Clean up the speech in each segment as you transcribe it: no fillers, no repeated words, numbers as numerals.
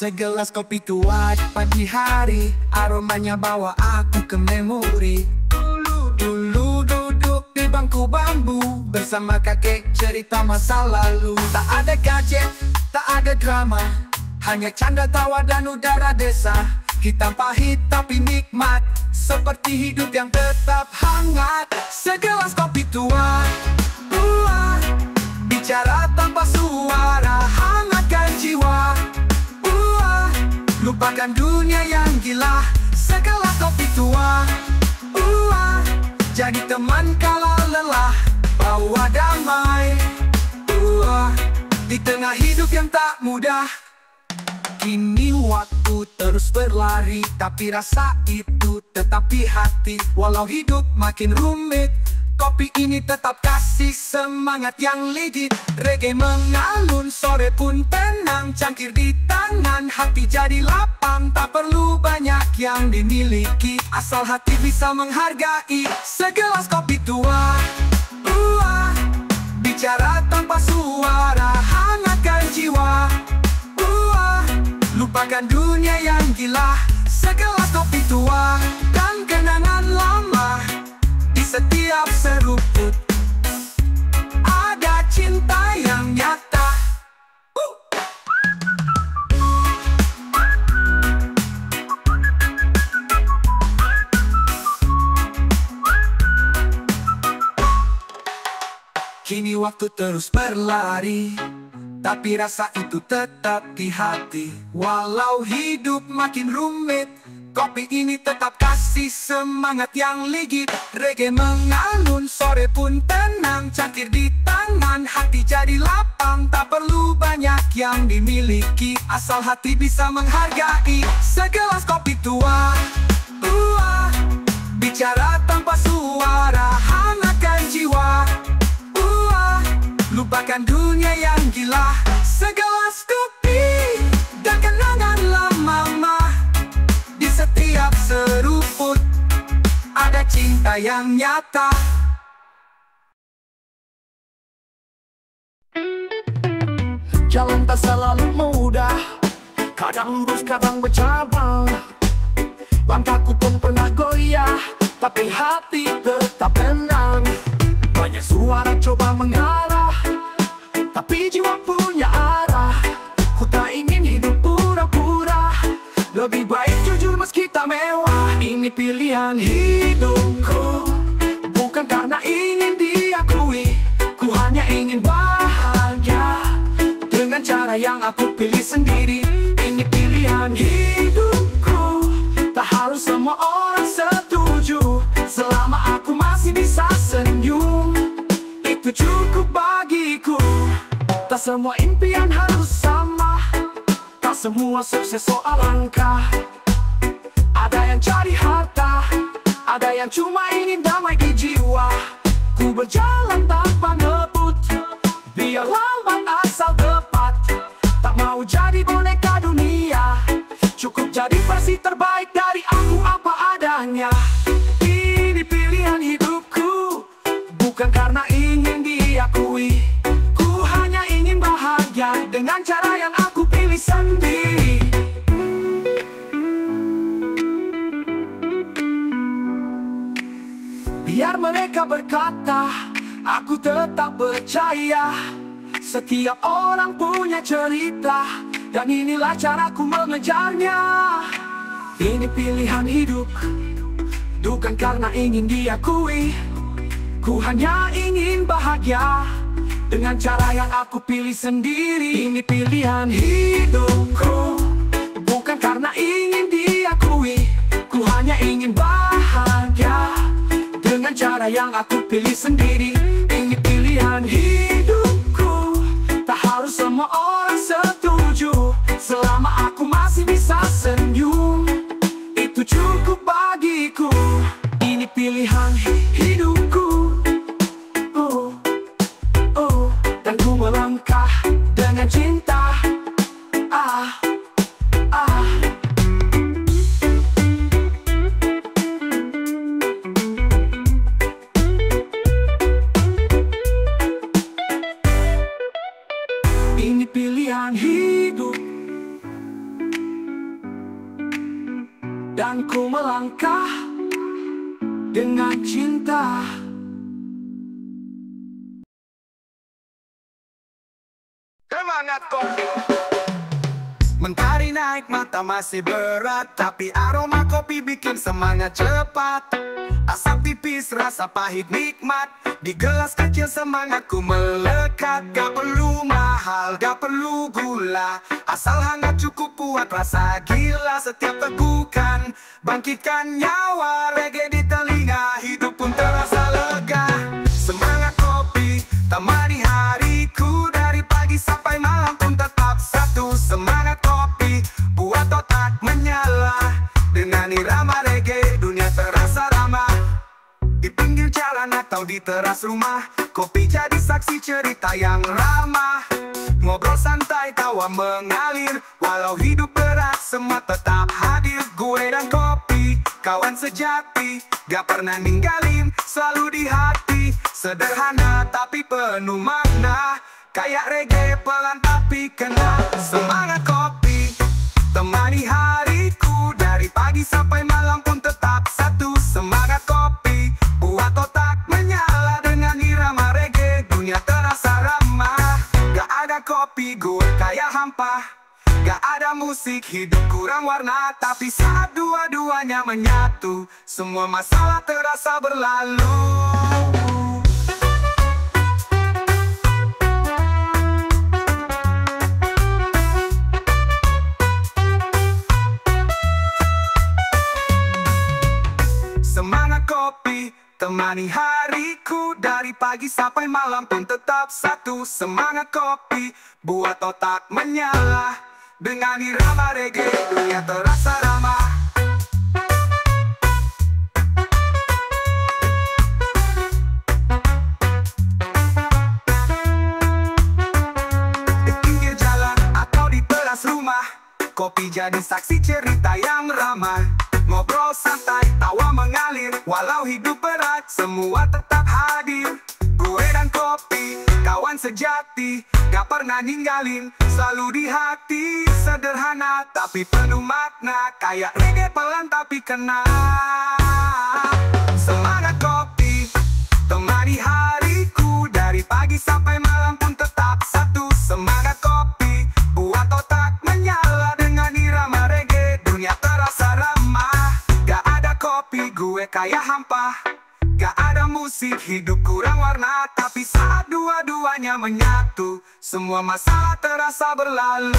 Segelas kopi tua di pagi hari, aromanya bawa aku ke memori. Dulu duduk di bangku bambu bersama kakek cerita masa lalu. Tak ada gadget, tak ada drama, hanya canda tawa dan udara desa. Hitam pahit tapi nikmat, seperti hidup yang tetap hangat. Segelas kopi tua, bicara tanpa suara, hangatkan jiwa. Lupakan dunia yang gila. Segelas kopi tua, jadi teman kala lelah, bawa damai, di tengah hidup yang tak mudah. Kini waktu terus berlari, tapi rasa itu tetap di hati. Walau hidup makin rumit, kopi ini tetap kasih semangat yang legit. Reggae mengalun, sore pun tenang, cangkir di tangan, hati jadi lapang. Tak perlu banyak yang dimiliki, asal hati bisa menghargai. Segelas kopi tua, bicara tanpa suara, hangatkan jiwa. Lupakan dunia yang gila. Segelas kopi tua dan kenangan lama. Di setiap seruput ada cinta yang nyata. Kini waktu terus berlari, tapi rasa itu tetap di hati. Walau hidup makin rumit, kopi ini tetap kasih semangat yang legit. Reggae mengalun, sore pun tenang, cangkir di tangan, hati jadi lapang. Tak perlu banyak yang dimiliki, asal hati bisa menghargai. Segelas kopi tua, bicara tanpa suara, hangatkan jiwa. Lupakan dunia yang gila. Segelas kopi dan kenangan lama, di setiap seruput ada cinta yang nyata. Jalan tak selalu mudah, kadang lurus, kadang bercabang. Langkahku pun pernah goyah, tapi hati tetap tenang. Banyak suara coba mengarah, tapi jiwa punya arah. Ku tak ingin hidup pura-pura, lebih baik jujur meski tak mewah. Ini pilihan hidupku, bukan karena ingin diakui. Ku hanya ingin bahagia dengan cara yang aku pilih sendiri. Ini pilihan hidupku, tak harus semua orang setuju. Selama aku masih bisa senyum, itu cukup bagiku. Tak semua impian harus sama, tak semua sukses soal angka. Ada yang cari harta, ada yang cuma ingin damai di jiwa. Ku berjalan tanpa ngebut, biar lambat asal tepat. Tak mau jadi boneka dunia, cukup jadi versi terbaik dari aku apa adanya. Ini pilihan hidupku, bukan karena ingin diakui. Ku hanya ingin bahagia dengan cara yang aku pilih sendiri. Biar mereka berkata, aku tetap percaya. Setiap orang punya cerita, dan inilah caraku mengejarnya. Ini pilihan hidup, bukan karena ingin diakui. Ku hanya ingin bahagia dengan cara yang aku pilih sendiri. Ini pilihan hidupku, bukan karena ingin diakui. Ku hanya ingin bahagia dengan cara yang aku pilih sendiri. Ini pilihan hidupku, tak harus semua orang setuju. Selama aku masih bisa senyum, itu cukup bagiku. Ini pilihan hidupku, dan ku melangkah dengan cinta. melangkah dengan cinta. Semangat kopi. Mentari naik mata masih berat, tapi aroma kopi bikin semangat cepat. Asap tipis rasa pahit nikmat, di gelas kecil semangatku melekat. Gak perlu mahal, gak perlu gula, asal hangat cukup buat rasa gila. Setiap tegukan bangkitkan nyawa, reggae di telinga, hidup pun terasa lega. Semangat kopi temani hariku, dari pagi sampai malam pun tetap satu. Semangat kopi buat otak menyala, dengan irama reggae dunia terasa ramah. Di pinggir jalan atau di teras rumah, kopi jadi saksi cerita yang ramah. Ngobrol santai tawa mengalir, walau hidup berat semua tetap hadir. Gue dan kopi kawan sejati, gak pernah ninggalin, selalu di hati. Sederhana tapi penuh makna, kayak reggae pelan tapi kena. Semangat kopi temani hariku, dari pagi sampai malam pun tetap satu. Semangat kopi buat otak menyala, dengan irama reggae dunia terasa ramah. Gak ada kopi gue kayak hampa, gak ada musik hidup kurang warna. Tapi saat dua-duanya menyatu, semua masalah terasa berlalu. Semangat kopi temani hariku, dari pagi sampai malam pun tetap satu. Semangat kopi buat otak menyala, dengan irama reggae dunia terasa ramah. Di pinggir jalan atau di teras rumah, kopi jadi saksi cerita yang ramah. Ngobrol santai, tawa mengalir, walau hidup berat semua tetap hadir. Gue dan kopi kawan sejati, gak pernah ninggalin, selalu di hati. Sederhana tapi penuh makna, kayak reggae pelan tapi kena. Semangat kopi temani hariku, dari pagi sampai malam pun tetap satu. Semangat kopi buat otak menyala, dengan irama reggae dunia terasa ramah. Gak ada kopi gue kayak hampa, gak ada musik hidup kurang warna. Tapi saat dua-duanya menyatu, semua masalah terasa berlalu.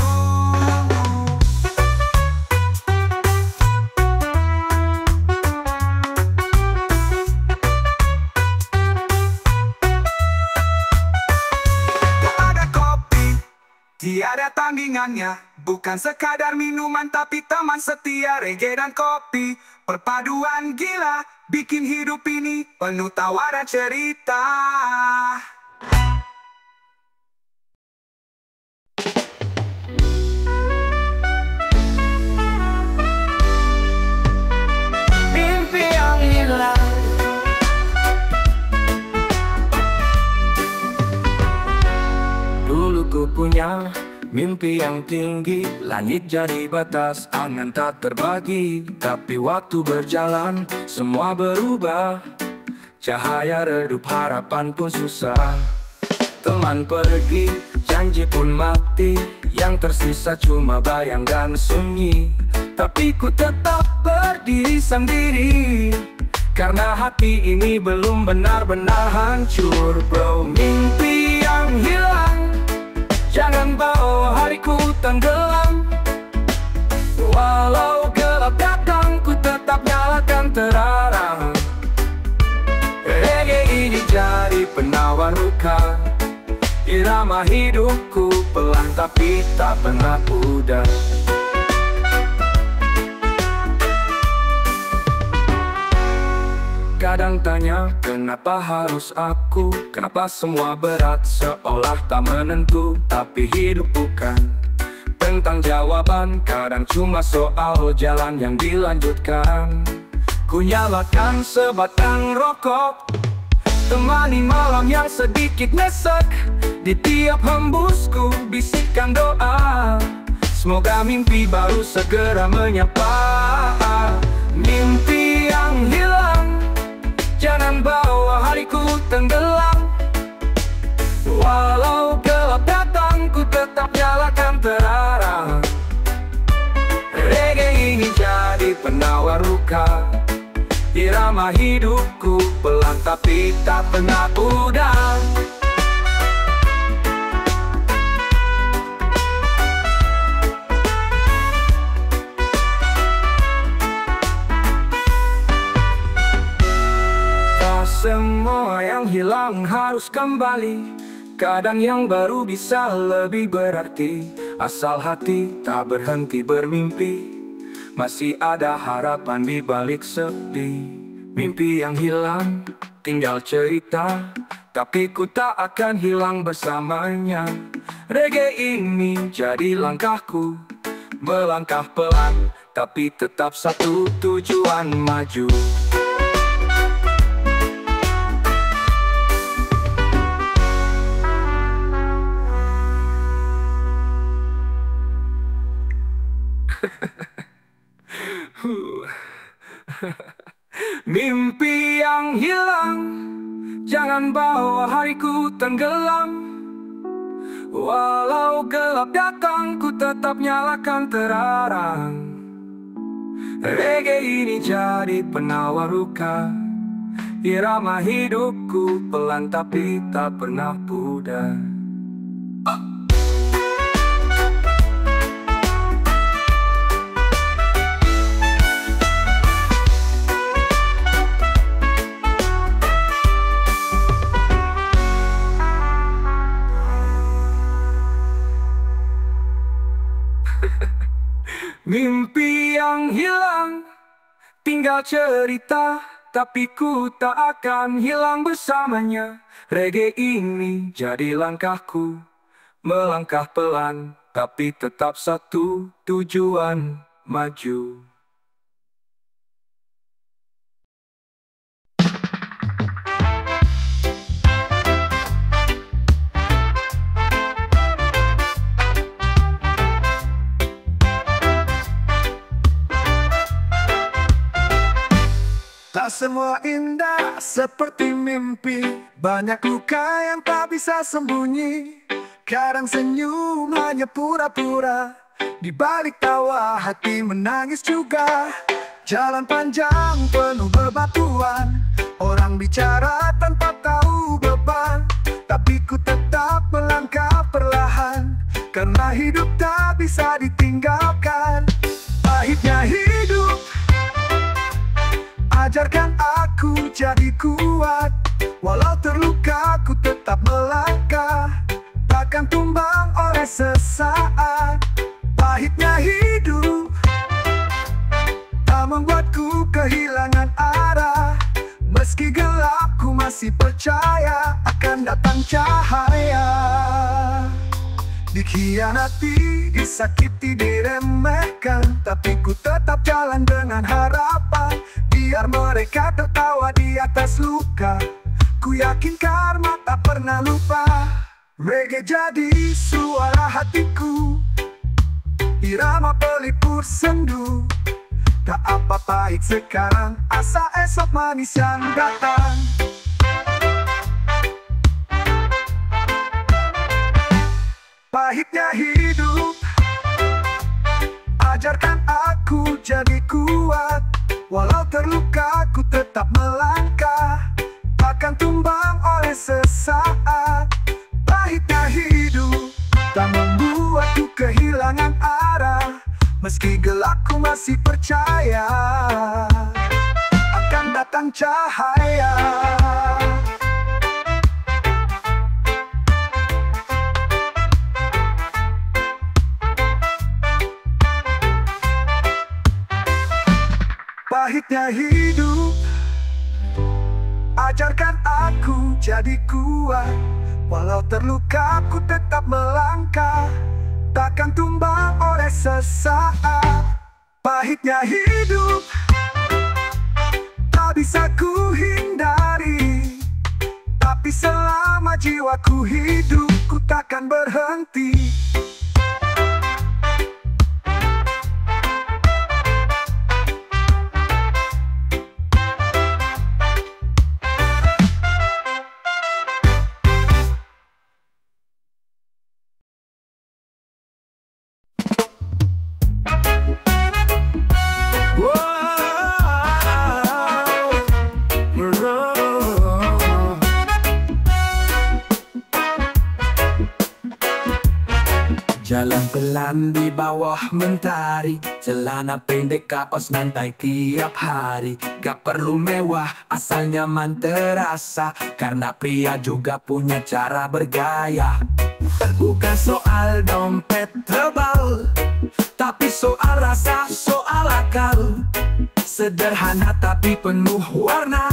Gak ada kopi, tiada tandingannya, bukan sekadar minuman tapi teman setia. Reggae dan kopi perpaduan gila, bikin hidup ini penuh tawa dan cerita. Mimpi yang hilang, dulu ku punya mimpi yang tinggi, langit jadi batas, angan tak terbagi. Tapi waktu berjalan, semua berubah, cahaya redup, harapan pun susah. Teman pergi, janji pun mati, yang tersisa cuma bayang dan sunyi. Tapi ku tetap berdiri sendiri, karena hati ini belum benar-benar hancur. Bro, mimpi yang hilang, jangan bawa hariku tenggelam. Walau gelap datang, ku tetap nyalakan terang. Reggae ini jadi penawar luka, irama hidupku pelan tapi tak pernah pudar. Kadang tanya, kenapa harus aku? Kenapa semua berat seolah tak menentu? Tapi hidup bukan tentang jawaban, kadang cuma soal jalan yang dilanjutkan. Ku nyalakan sebatang rokok, temani malam yang sedikit nyesek. Di tiap hembusku bisikan doa, semoga mimpi baru segera menyapa. Mimpi luka. Irama hidupku pelan tapi tak pernah pudar. Tak semua yang hilang harus kembali. Kadang yang baru bisa lebih berarti. Asal hati tak berhenti bermimpi, masih ada harapan di balik sepi. Mimpi yang hilang tinggal cerita, tapi ku tak akan hilang bersamanya. Reggae ini jadi langkahku, melangkah pelan, tapi tetap satu tujuan, maju. Mimpi yang hilang, jangan bawa hariku tenggelam. Walau gelap datang, ku tetap nyalakan terarang. Reggae ini jadi penawar luka. Irama hidupku pelan tapi tak pernah pudar. Mimpi yang hilang tinggal cerita, tapi ku tak akan hilang bersamanya. Reggae ini jadi langkahku, melangkah pelan, tapi tetap satu tujuan, maju. Tak semua indah seperti mimpi, banyak luka yang tak bisa sembunyi. Kadang senyum hanya pura-pura, di balik tawa hati menangis juga. Jalan panjang penuh bebatuan, orang bicara tanpa tahu beban. Tapi ku tetap melangkah perlahan, karena hidup tak bisa ditinggalkan. Pahitnya hidup ajarkan aku jadi kuat. Walau terluka ku tetap melangkah, takkan tumbang oleh sesaat. Pahitnya hidup tak membuatku kehilangan arah. Meski gelap ku masih percaya akan datang cahaya. Dikhianati, disakiti, diremehkan, tapi ku tetap jalan dengan harapan. Biar mereka tertawa di atas luka, ku yakin karma tak pernah lupa. Reggae jadi suara hatiku, irama pelipur sendu. Tak apa pahit sekarang, asa esok manis yang datang. Pahitnya hidup ajarkan aku jadi kuat. Walau terluka ku tetap melangkah, takkan tumbang oleh sesaat. Pahitnya hidup tak membuatku kehilangan arah. Meski gelap ku masih percaya akan datang cahaya. Pahitnya hidup ajarkan aku jadi kuat. Walau terluka ku tetap melangkah, takkan tumbang oleh sesaat. Pahitnya hidup tak bisa ku hindari, tapi selama jiwaku hidup ku takkan berhenti. Jalan pelan di bawah mentari, celana pendek kaos nantai tiap hari. Gak perlu mewah, asal nyaman terasa, karena pria juga punya cara bergaya. Bukan soal dompet tebal, tapi soal rasa, soal akal. Sederhana tapi penuh warna,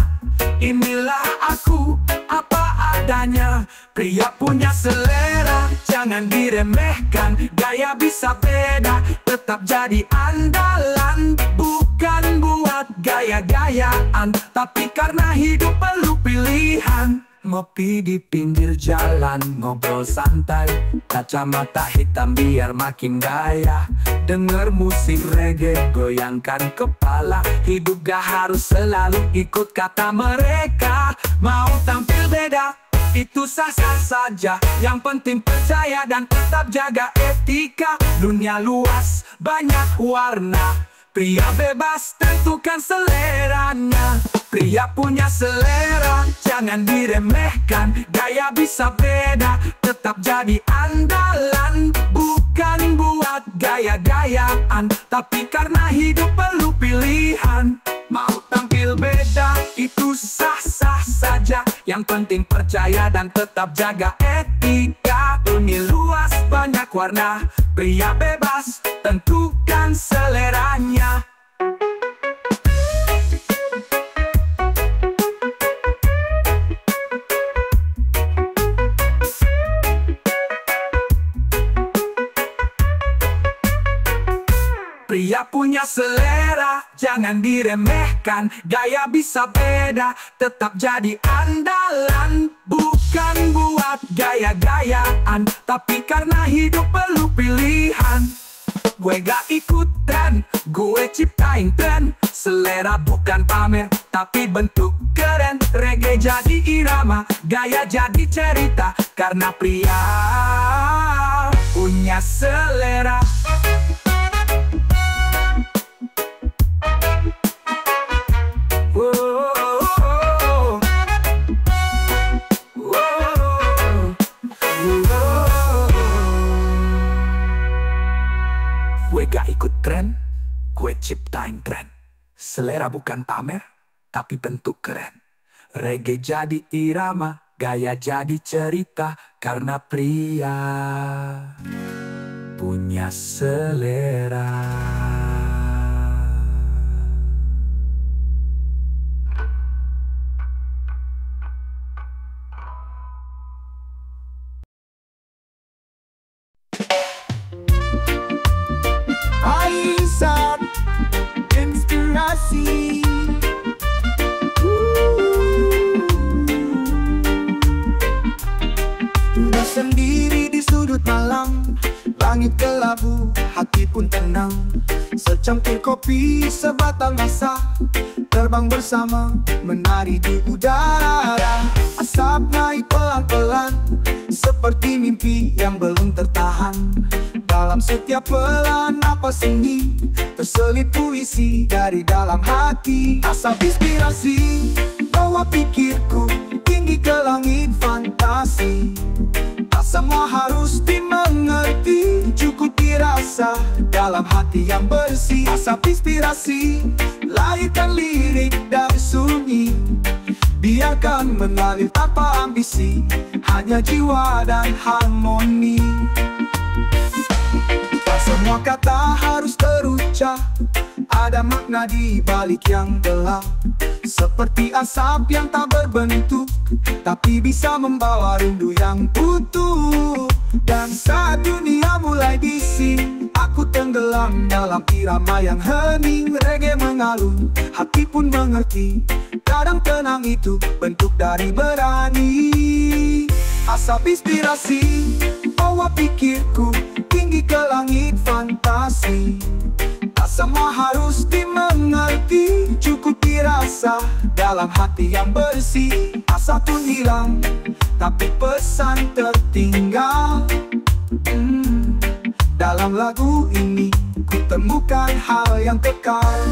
inilah aku apa adanya. Pria punya selera, jangan diremehkan. Gaya bisa beda, tetap jadi andalan. Bukan buat gaya-gayaan, tapi karena hidup perlu pilihan. Ngopi di pinggir jalan, ngobrol santai, kacamata hitam biar makin gaya. Denger musik reggae, goyangkan kepala. Hidup gak harus selalu ikut kata mereka. Mau tampil beda, itu sah-sah saja. Yang penting percaya dan tetap jaga etika. Dunia luas, banyak warna, pria bebas tentukan seleranya. Pria punya selera, jangan diremehkan. Gaya bisa beda, tetap jadi andalan. Bukan buat gaya-gayaan, tapi karena hidup perlu pilihan. Mau tampil beda, itu sah-sah saja. Yang penting percaya dan tetap jaga etika. Dunia luas, banyak warna, pria bebas tentukan seleranya. Pria punya selera, jangan diremehkan. Gaya bisa beda, tetap jadi andalan. Bukan buat gaya-gayaan, tapi karena hidup perlu pilihan. Gue gak ikut tren, gue ciptain tren. Selera bukan pamer, tapi bentuk keren. Reggae jadi irama, gaya jadi cerita. Karena pria punya selera. Gue gak ikut tren, gue ciptain tren. Selera bukan pamer, tapi bentuk keren. Reggae jadi irama, gaya jadi cerita. Karena pria punya selera. Aisyah, inspirasi. Duduk sendiri di sudut malam, langit kelabu, hati pun tenang. Secangkir kopi, sebatang rasa, terbang bersama, menari di udara. Asap naik pelan-pelan, seperti mimpi yang belum tertahan. Dalam setiap pelan napas ini, terselip puisi dari dalam hati. Asap inspirasi, bawa pikirku tinggi ke langit fantasi. Tak semua harus dimengerti, cukup dirasa dalam hati yang bersih. Asap inspirasi, lahirkan lirik dari sunyi. Biarkan mengalir tanpa ambisi, hanya jiwa dan harmoni. Semua kata harus terucap, ada makna di balik yang gelap. Seperti asap yang tak berbentuk, tapi bisa membawa rindu yang utuh. Dan saat dunia mulai bising, aku tenggelam dalam irama yang hening. Reggae mengalun, hati pun mengerti. Kadang tenang itu bentuk dari berani. Asap inspirasi, bawa pikirku tinggi ke langit fantasi. Tak semua harus dimengerti, cukup dirasa dalam hati yang bersih. Asa pun hilang, tapi pesan tertinggal. Dalam lagu ini, ku temukan hal yang kekal.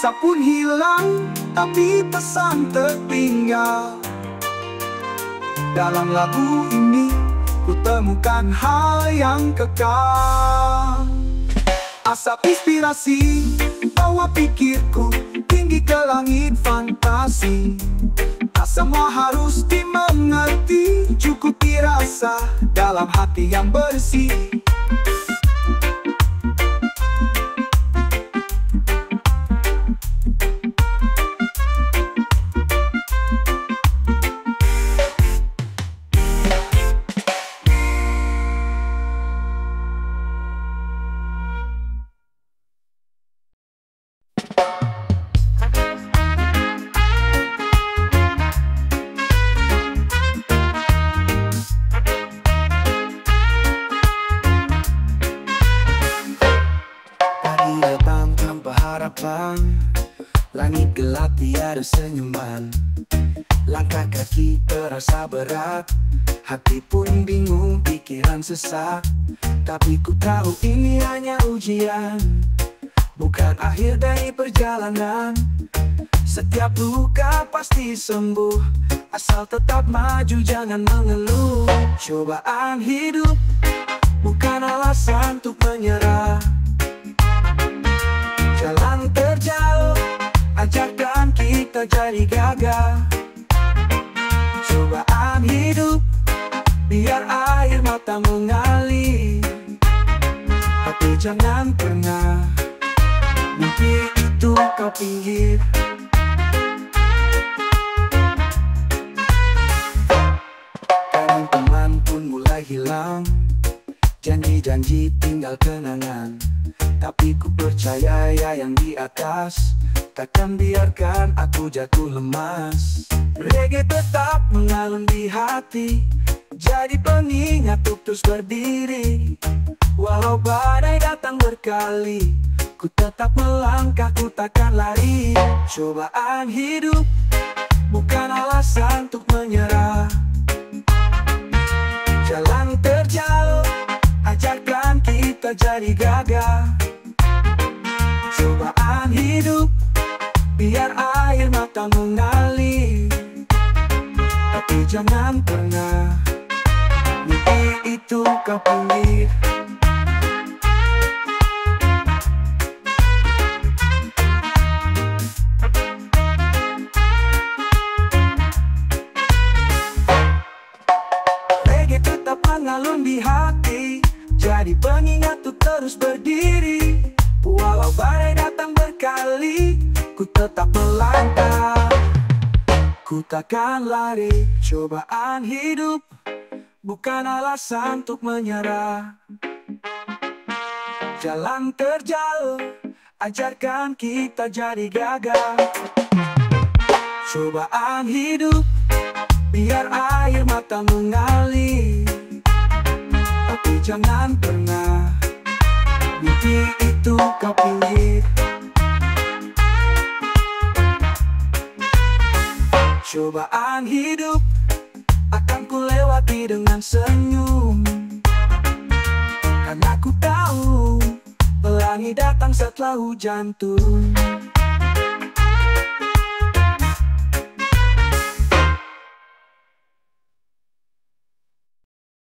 Asa pun hilang, tapi pesan tertinggal. Dalam lagu ini, ku temukan hal yang kekal. Asap inspirasi, bawa pikirku tinggi ke langit fantasi. Tak semua harus dimengerti, cukup dirasa dalam hati yang bersih. Langit gelap tiada senyuman, langkah kaki terasa berat, hati pun bingung, pikiran sesak. Tapi ku tahu ini hanya ujian, bukan akhir dari perjalanan. Setiap luka pasti sembuh, asal tetap maju jangan mengeluh. Cobaan hidup bukan alasan untuk menyerah. Jalan terjal, ajarkan kita jadi gagah. Cobaan hidup, biar air mata mengalir. Tapi jangan pernah mimpi itu kau pinggir. Kadang teman pun mulai hilang, janji-janji tinggal kenangan. Tapi ku percaya ya yang di atas takkan biarkan aku jatuh lemas. Reggae tetap mengalun di hati, jadi pengingat untuk terus berdiri. Walau badai datang berkali, ku tetap melangkah, ku takkan lari. Cobaan hidup bukan alasan untuk menyerah. Jalan terjal, ajarkan kita jadi gagah. Cobaan hidup, biar air mata mengalir. Tapi jangan pernah mimpi itu kau pinggir. Reggae tetap mengalun di hati, jadi pengingat untuk terus berdiri. Walau badai datang berkali, ku tetap melangkah, ku takkan lari. Cobaan hidup bukan alasan untuk menyerah. Jalan terjal, ajarkan kita jadi gagah. Cobaan hidup, biar air mata mengalir. Tapi jangan pernah mimpi itu kau pinggir. Cobaan hidup akan ku lewati dengan senyum, karena ku tahu pelangi datang setelah hujan turun.